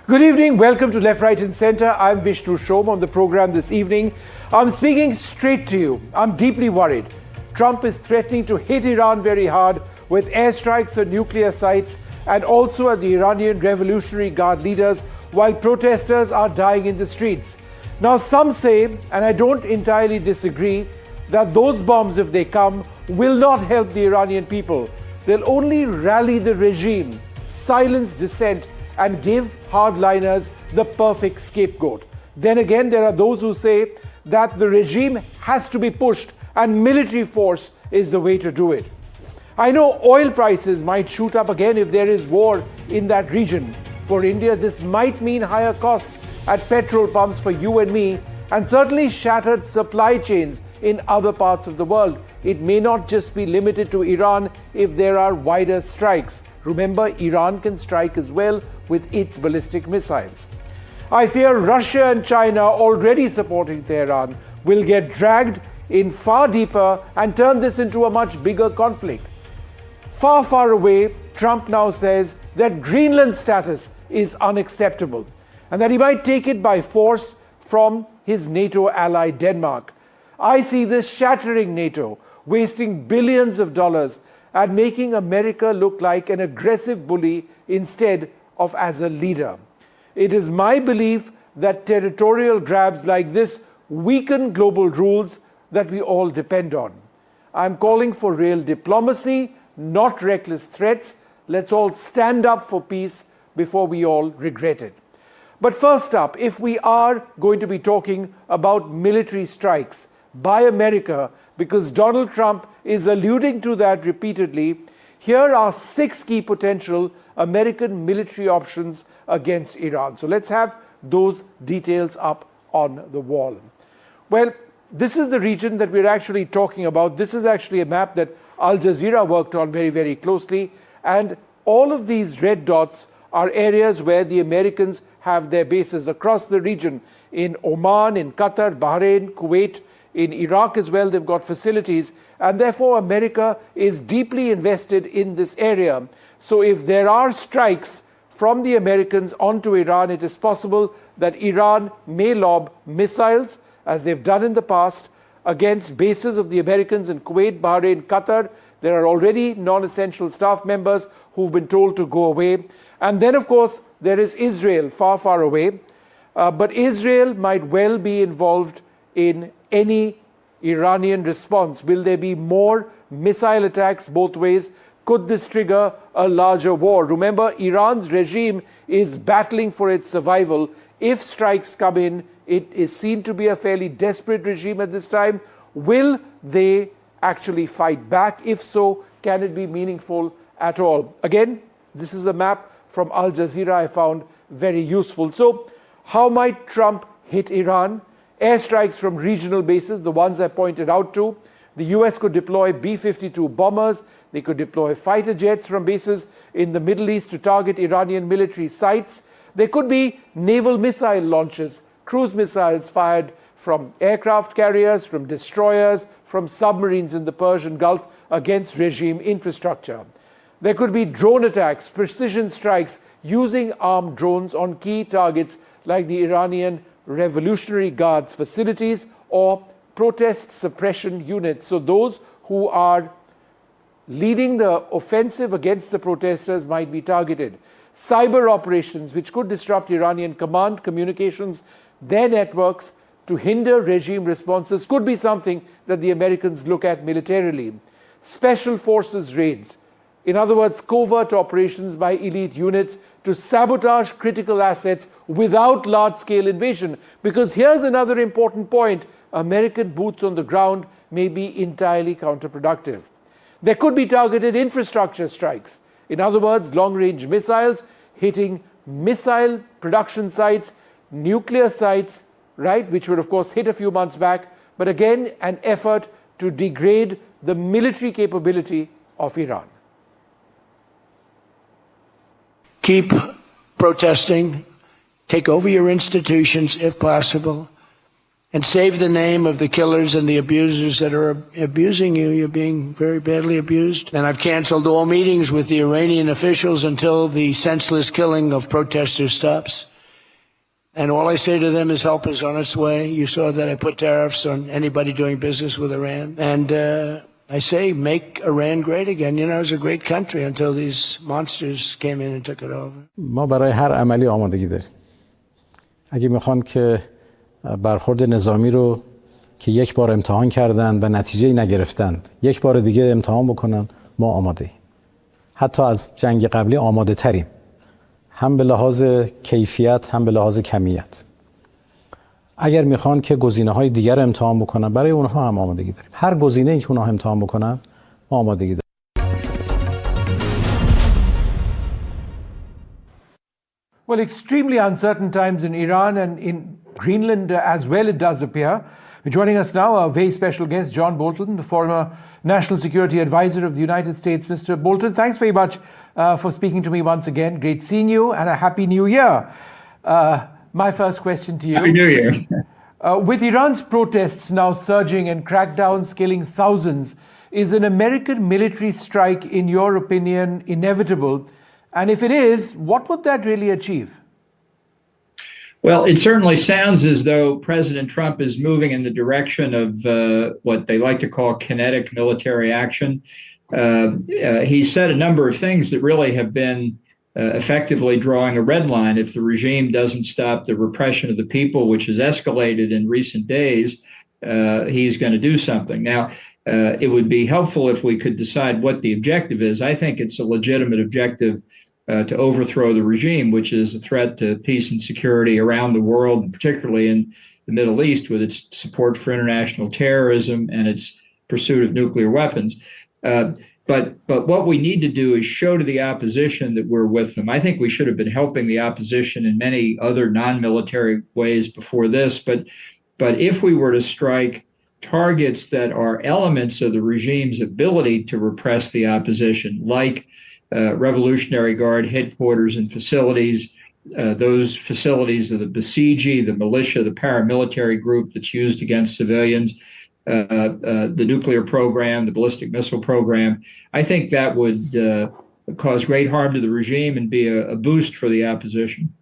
Good evening. Welcome to Left, Right and Centre. I'm Vishnu Shom on the program this evening. I'm speaking straight to you. I'm deeply worried. Trump is threatening to hit Iran very hard with airstrikes at nuclear sites and also at the Iranian Revolutionary Guard leaders while protesters are dying in the streets. Now, some say, and I don't entirely disagree, that those bombs, if they come, will not help the Iranian people. They'll only rally the regime, silence dissent, and give hardliners the perfect scapegoat. Then again, there are those who say that the regime has to be pushed and military force is the way to do it. I know oil prices might shoot up again if there is war in that region. For India, this might mean higher costs at petrol pumps for you and me, and certainly shattered supply chains in other parts of the world. It may not just be limited to Iran if there are wider strikes. Remember, Iran can strike as well with its ballistic missiles. I fear Russia and China, already supporting Tehran, will get dragged in far deeper and turn this into a much bigger conflict. Far, far away, Trump now says that Greenland's status is unacceptable and that he might take it by force from his NATO ally Denmark. I see this shattering NATO, wasting billions of dollars and making America look like an aggressive bully instead of as a leader. It is my belief that territorial grabs like this weaken global rules that we all depend on. I'm calling for real diplomacy, not reckless threats. Let's all stand up for peace before we all regret it. But first up, if we are going to be talking about military strikes by America, because Donald Trump is alluding to that repeatedly, here are 6 key potential American military options against Iran. So let's have those details up on the wall. Well, this is the region that we're actually talking about. This is actually a map that Al Jazeera worked on very, very closely. And all of these red dots are areas where the Americans have their bases across the region. In Oman, in Qatar, Bahrain, Kuwait, in Iraq as well, they've got facilities. And therefore, America is deeply invested in this area. So if there are strikes from the Americans onto Iran, it is possible that Iran may lob missiles, as they've done in the past, against bases of the Americans in Kuwait, Bahrain, Qatar. There are already non-essential staff members who've been told to go away. And then, of course, there is Israel, far, far away. But Israel might well be involved in any Iranian response. Will there be more missile attacks both ways? Could this trigger a larger war? Remember, Iran's regime is battling for its survival. If strikes come in, it is seen to be a fairly desperate regime at this time. Will they actually fight back? If so, can it be meaningful at all? Again, this is a map from Al Jazeera I found very useful. So, how might Trump hit Iran? Airstrikes from regional bases, the ones I pointed out to. The US could deploy B-52 bombers. They could deploy fighter jets from bases in the Middle East to target Iranian military sites. There could be naval missile launches, cruise missiles fired from aircraft carriers, from destroyers, from submarines in the Persian Gulf against regime infrastructure. There could be drone attacks, precision strikes using armed drones on key targets like the Iranian Revolutionary Guard's facilities or protest suppression units. So those who are leading the offensive against the protesters might be targeted. Cyber operations, which could disrupt Iranian command communications, their networks, to hinder regime responses, could be something that the Americans look at militarily. Special forces raids, in other words, covert operations by elite units to sabotage critical assets without large-scale invasion. Because here's another important point: American boots on the ground may be entirely counterproductive. There could be targeted infrastructure strikes. In other words, long-range missiles hitting missile production sites, nuclear sites, right, which were, of course, hit a few months back. But again, an effort to degrade the military capability of Iran. Keep protesting, take over your institutions if possible, and save the name of the killers and the abusers that are abusing you. You're being very badly abused. And I've canceled all meetings with the Iranian officials until the senseless killing of protesters stops. And all I say to them is help is on its way. You saw that I put tariffs on anybody doing business with Iran. And I say, make Iran great again. You know, it was a great country until these monsters came in and took it over. ما برای هر عملی آمادگی داریم. اگه میخوان که برخورد نظامی رو که یک بار امتحان کردند و نتیجه نگرفتند یک بار دیگه امتحان بکنن، ما آماده ایم. حتی از جنگ قبلی آماده تریم، هم به لحاظ کیفیت هم به لحاظ کمیت. اگر میخوان که گزینه‌های دیگر امتحان بکنن، برای اونها هم آمادگی داریم. هر گزینه‌ای که اونها امتحان بکنن ما آمادگی داریم. Well, extremely uncertain times in Iran and in Greenland as well, it does appear. Joining us now, our very special guest, John Bolton, the former National Security Advisor of the United States. Mr. Bolton, thanks very much for speaking to me once again. Great seeing you, and a Happy New Year. My first question to you. Happy New Year. With Iran's protests now surging and crackdowns killing thousands, is an American military strike, in your opinion, inevitable? And if it is, what would that really achieve? Well, it certainly sounds as though President Trump is moving in the direction of what they like to call kinetic military action. He said a number of things that really have been effectively drawing a red line. If the regime doesn't stop the repression of the people, which has escalated in recent days, he's going to do something. Now, it would be helpful if we could decide what the objective is. I think it's a legitimate objective to overthrow the regime, which is a threat to peace and security around the world, and particularly in the Middle East, with its support for international terrorism and its pursuit of nuclear weapons. But what we need to do is show to the opposition that we're with them. I think we should have been helping the opposition in many other non-military ways before this. But if we were to strike targets that are elements of the regime's ability to repress the opposition, like Revolutionary Guard headquarters and facilities, those facilities of the Basiji, the militia, the paramilitary group that's used against civilians, the nuclear program, the ballistic missile program. I think that would cause great harm to the regime and be a boost for the opposition.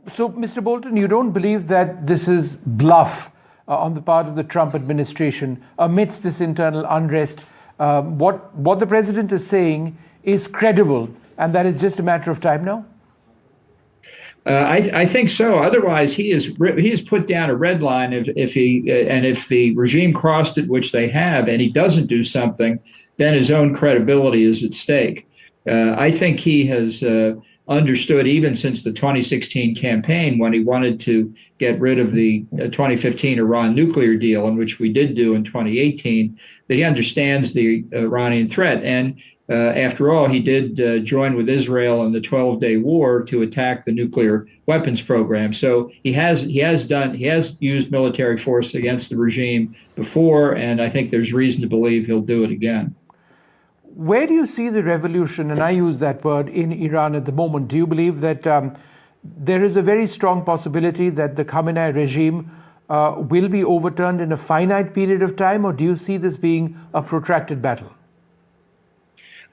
So, Mr. Bolton, you don't believe that this is bluff on the part of the Trump administration amidst this internal unrest? What the president is saying is credible, and that is just a matter of time now? I think so. Otherwise, he has put down a red line. If the regime crossed it, which they have, and he doesn't do something, then his own credibility is at stake. I think he has understood, even since the 2016 campaign, when he wanted to get rid of the 2015 Iran nuclear deal, in which we did do in 2018, that he understands the Iranian threat. And after all, he did join with Israel in the 12-day war to attack the nuclear weapons program. So he has used military force against the regime before, and I think there's reason to believe he'll do it again. Where do you see the revolution, and I use that word, in Iran at the moment? Do you believe that there is a very strong possibility that the Khamenei regime will be overturned in a finite period of time, or do you see this being a protracted battle?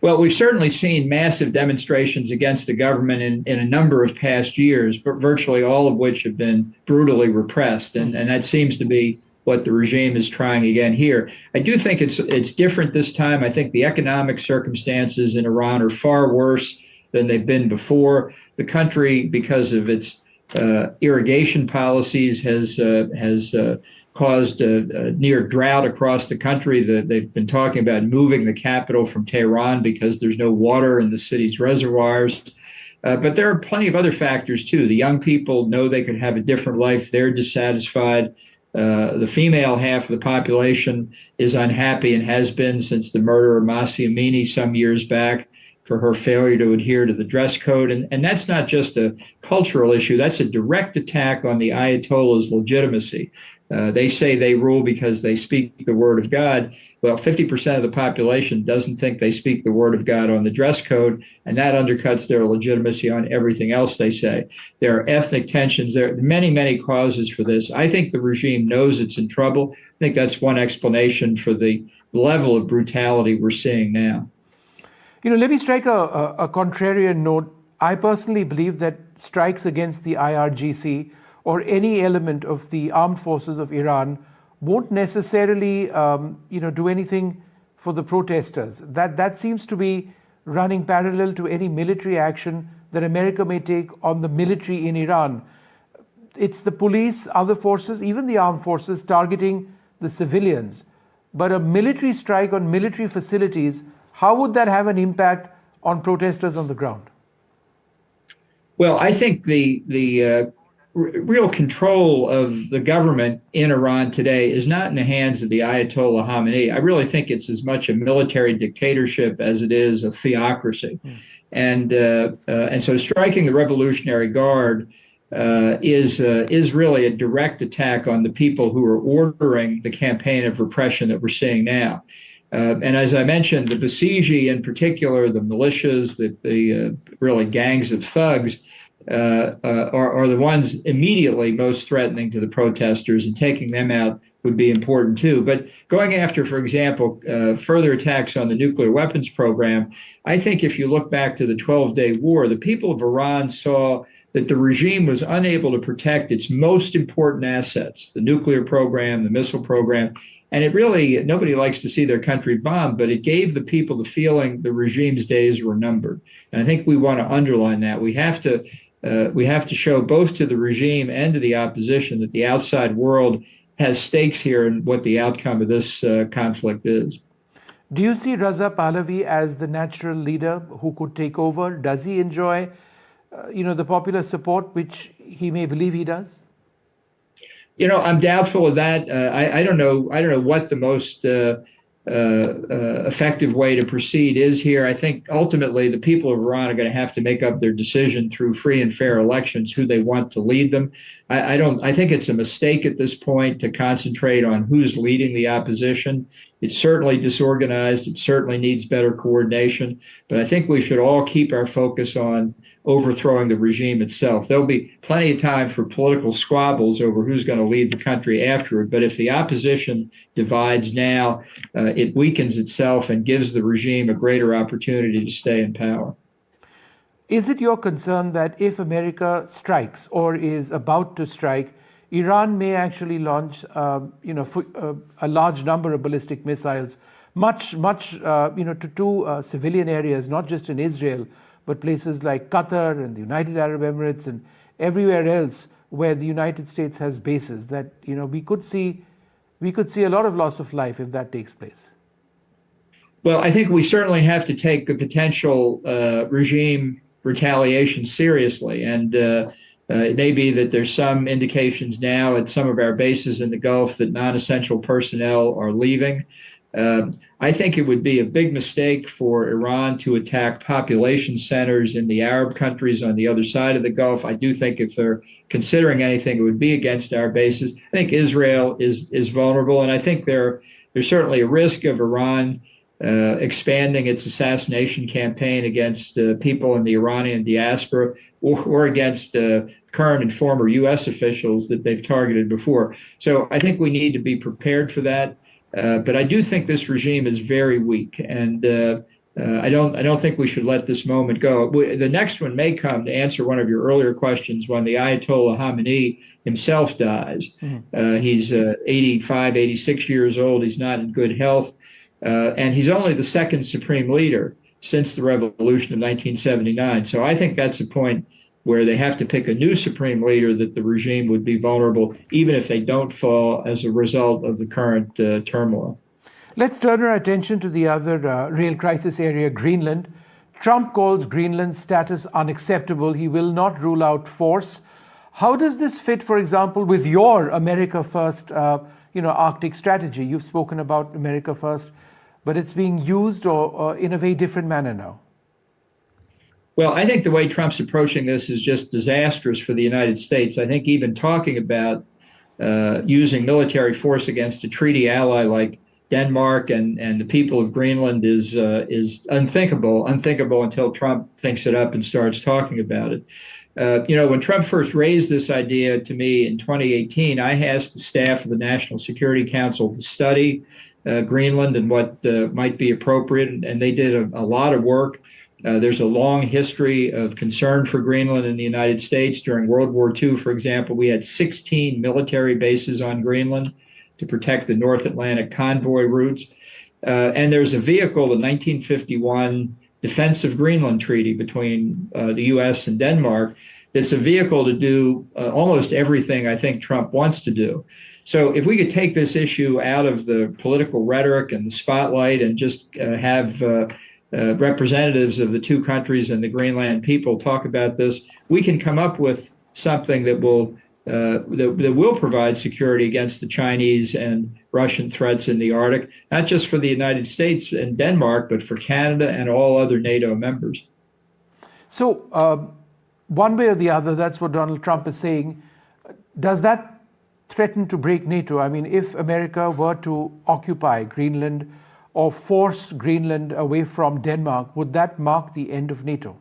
Well, we've certainly seen massive demonstrations against the government in a number of past years, but virtually all of which have been brutally repressed. And that seems to be what the regime is trying again here. I do think it's different this time. I think the economic circumstances in Iran are far worse than they've been before. The country, because of its irrigation policies, has caused a near drought across the country. They've been talking about moving the capital from Tehran because there's no water in the city's reservoirs. But there are plenty of other factors, too. The young people know they could have a different life. They're dissatisfied. The female half of the population is unhappy and has been since the murder of Mahsa Amini some years back for her failure to adhere to the dress code. And that's not just a cultural issue. That's a direct attack on the Ayatollah's legitimacy. They say they rule because they speak the word of God. Well, 50% of the population doesn't think they speak the word of God on the dress code, and that undercuts their legitimacy on everything else they say. There are ethnic tensions. There are many, many causes for this. I think the regime knows it's in trouble. I think that's one explanation for the level of brutality we're seeing now. You know, let me strike a contrarian note. I personally believe that strikes against the IRGC or any element of the armed forces of Iran won't necessarily, do anything for the protesters. That seems to be running parallel to any military action that America may take on the military in Iran. It's the police, other forces, even the armed forces targeting the civilians. But a military strike on military facilities, how would that have an impact on protesters on the ground? Well, I think the real control of the government in Iran today is not in the hands of the Ayatollah Khamenei. I really think it's as much a military dictatorship as it is a theocracy. And so striking the Revolutionary Guard is really a direct attack on the people who are ordering the campaign of repression that we're seeing now. And as I mentioned, the Basiji in particular, the militias, the really gangs of thugs, are the ones immediately most threatening to the protesters, and taking them out would be important too. But going after, for example, further attacks on the nuclear weapons program, I think if you look back to the 12-day war, the people of Iran saw that the regime was unable to protect its most important assets, the nuclear program, the missile program. And it really, nobody likes to see their country bombed, but it gave the people the feeling the regime's days were numbered. And I think we want to underline that. We have to show both to the regime and to the opposition that the outside world has stakes here in what the outcome of this conflict is. Do you see Raza Pahlavi as the natural leader who could take over? Does he enjoy, the popular support, which he may believe he does? I'm doubtful of that. I don't know what the most effective way to proceed is here. I think ultimately the people of Iran are going to have to make up their decision through free and fair elections who they want to lead them. I think it's a mistake at this point to concentrate on who's leading the opposition. It's certainly disorganized. It certainly needs better coordination. But I think we should all keep our focus on overthrowing the regime itself. There'll be plenty of time for political squabbles over who's going to lead the country afterward. But if the opposition divides now, it weakens itself and gives the regime a greater opportunity to stay in power. Is it your concern that if America strikes or is about to strike, Iran may actually launch, a large number of ballistic missiles, much, to two civilian areas, not just in Israel, but places like Qatar and the United Arab Emirates and everywhere else where the United States has bases? That we could see a lot of loss of life if that takes place. Well, I think we certainly have to take the potential regime retaliation seriously, and it may be that there's some indications now at some of our bases in the Gulf that non-essential personnel are leaving. I think it would be a big mistake for Iran to attack population centers in the Arab countries on the other side of the Gulf. I do think if they're considering anything, it would be against our bases. I think Israel is vulnerable, and I think there's certainly a risk of Iran expanding its assassination campaign against people in the Iranian diaspora or against current and former U.S. officials that they've targeted before. So I think we need to be prepared for that. But I do think this regime is very weak, and I don't think we should let this moment go. The next one may come, to answer one of your earlier questions, when the Ayatollah Khamenei himself dies. He's 85, 86 years old. He's not in good health. And he's only the second supreme leader since the revolution of 1979. So I think that's a point where they have to pick a new supreme leader that the regime would be vulnerable, even if they don't fall as a result of the current turmoil. Let's turn our attention to the other real crisis area, Greenland. Trump calls Greenland's status unacceptable. He will not rule out force. How does this fit, for example, with your America First, Arctic strategy? You've spoken about America First, but it's being used or in a very different manner now. Well, I think the way Trump's approaching this is just disastrous for the United States. I think even talking about using military force against a treaty ally like Denmark and the people of Greenland is unthinkable until Trump thinks it up and starts talking about it. When Trump first raised this idea to me in 2018, I asked the staff of the National Security Council to study Greenland and what might be appropriate, and they did a lot of work. There's a long history of concern for Greenland in the United States. During World War II, for example, we had 16 military bases on Greenland to protect the North Atlantic convoy routes. And there's a vehicle, the 1951 Defense of Greenland Treaty between the U.S. and Denmark. That's a vehicle to do almost everything I think Trump wants to do. So if we could take this issue out of the political rhetoric and the spotlight and just have representatives of the two countries and the Greenland people talk about this, we can come up with something that will provide security against the Chinese and Russian threats in the Arctic, not just for the United States and Denmark, but for Canada and all other NATO members. So one way or the other, that's what Donald Trump is saying. Does that threaten to break NATO? I mean, if America were to occupy Greenland or force Greenland away from Denmark, would that mark the end of NATO?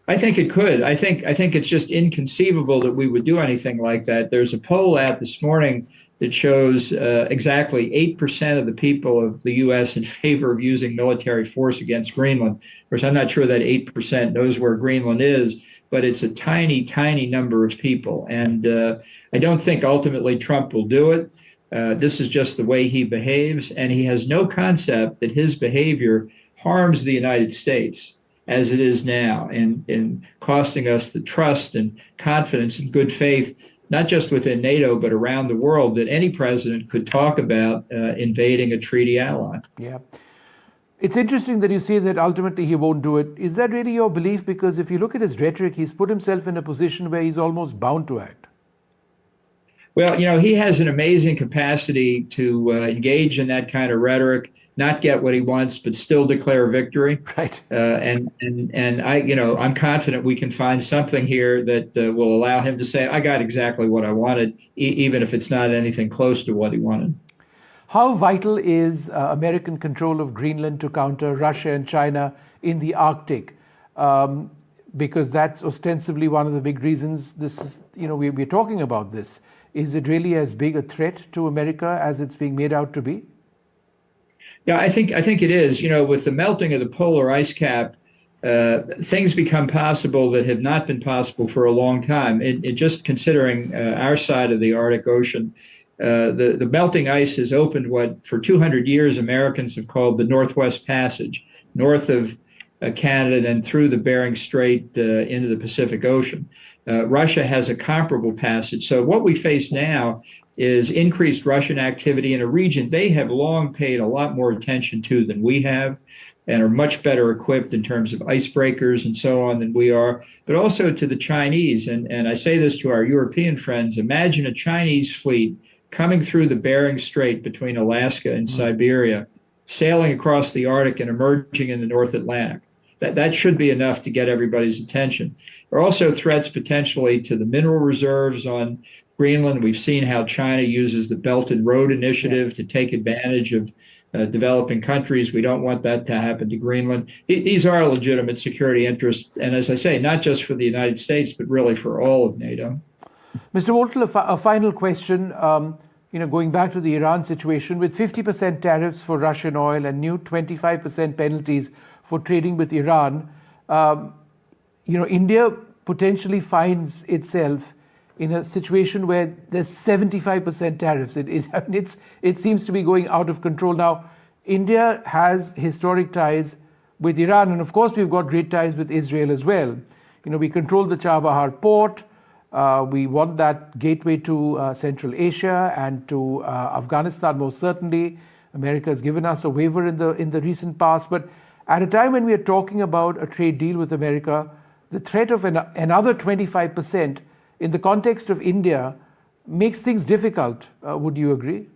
I think it could. I think it's just inconceivable that we would do anything like that. There's a poll out this morning that shows exactly 8% of the people of the U.S. in favor of using military force against Greenland. Of course, I'm not sure that 8% knows where Greenland is, but it's a tiny, tiny number of people. And I don't think ultimately Trump will do it. This is just the way he behaves, and he has no concept that his behavior harms the United States as it is now, in costing us the trust and confidence and good faith, not just within NATO, but around the world, that any president could talk about invading a treaty ally. Yeah. It's interesting that you say that ultimately he won't do it. Is that really your belief? Because if you look at his rhetoric, he's put himself in a position where he's almost bound to act. Well, he has an amazing capacity to engage in that kind of rhetoric, not get what he wants, but still declare victory. Right. And I'm confident we can find something here that will allow him to say, I got exactly what I wanted, even if it's not anything close to what he wanted. How vital is American control of Greenland to counter Russia and China in the Arctic? Because that's ostensibly one of the big reasons this is, we're talking about this. Is it really as big a threat to America as it's being made out to be? Yeah, I think it is. With the melting of the polar ice cap, things become possible that have not been possible for a long time. Just considering our side of the Arctic Ocean, the melting ice has opened what for 200 years Americans have called the Northwest Passage, north of Canada and through the Bering Strait into the Pacific Ocean. Russia has a comparable passage. So what we face now is increased Russian activity in a region they have long paid a lot more attention to than we have, and are much better equipped in terms of icebreakers and so on than we are, but also to the Chinese. And I say this to our European friends, imagine a Chinese fleet coming through the Bering Strait between Alaska and Siberia, sailing across the Arctic and emerging in the North Atlantic. That should be enough to get everybody's attention. There are also threats potentially to the mineral reserves on Greenland. We've seen how China uses the Belt and Road Initiative to take advantage of developing countries. We don't want that to happen to Greenland. These are legitimate security interests. And as I say, not just for the United States, but really for all of NATO. Mr. Woltel, a final question. Going back to the Iran situation, with 50% tariffs for Russian oil and new 25% penalties for trading with Iran, India potentially finds itself in a situation where there's 75% tariffs. It seems to be going out of control now. India has historic ties with Iran, and of course we've got great ties with Israel as well. We control the Chabahar port. We want that gateway to Central Asia and to Afghanistan, most certainly. America has given us a waiver in the recent past. But at a time when we are talking about a trade deal with America, the threat of another 25% in the context of India makes things difficult. Would you agree?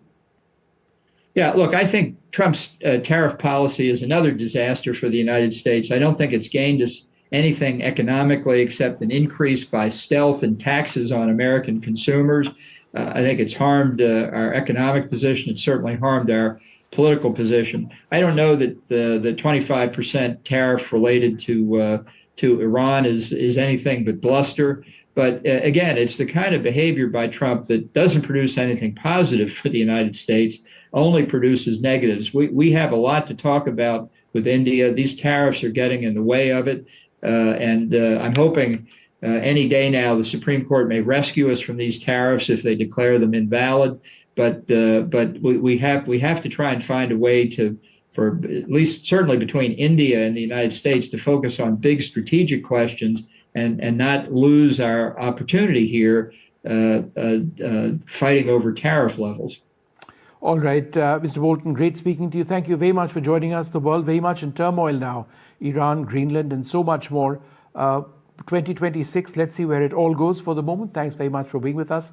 Yeah, look, I think Trump's tariff policy is another disaster for the United States. I don't think it's gained us anything economically except an increase by stealth in taxes on American consumers. I think it's harmed our economic position. It's certainly harmed our political position. I don't know that the 25% tariff related to Iran is anything but bluster. But again, it's the kind of behavior by Trump that doesn't produce anything positive for the United States, only produces negatives. We have a lot to talk about with India. These tariffs are getting in the way of it. And I'm hoping any day now the Supreme Court may rescue us from these tariffs if they declare them invalid. But we have to try and find a way for at least certainly between India and the United States to focus on big strategic questions and not lose our opportunity here fighting over tariff levels. All right, Mr. Bolton, great speaking to you. Thank you very much for joining us. The world very much in turmoil now. Iran, Greenland, and so much more. 2026, let's see where it all goes for the moment. Thanks very much for being with us.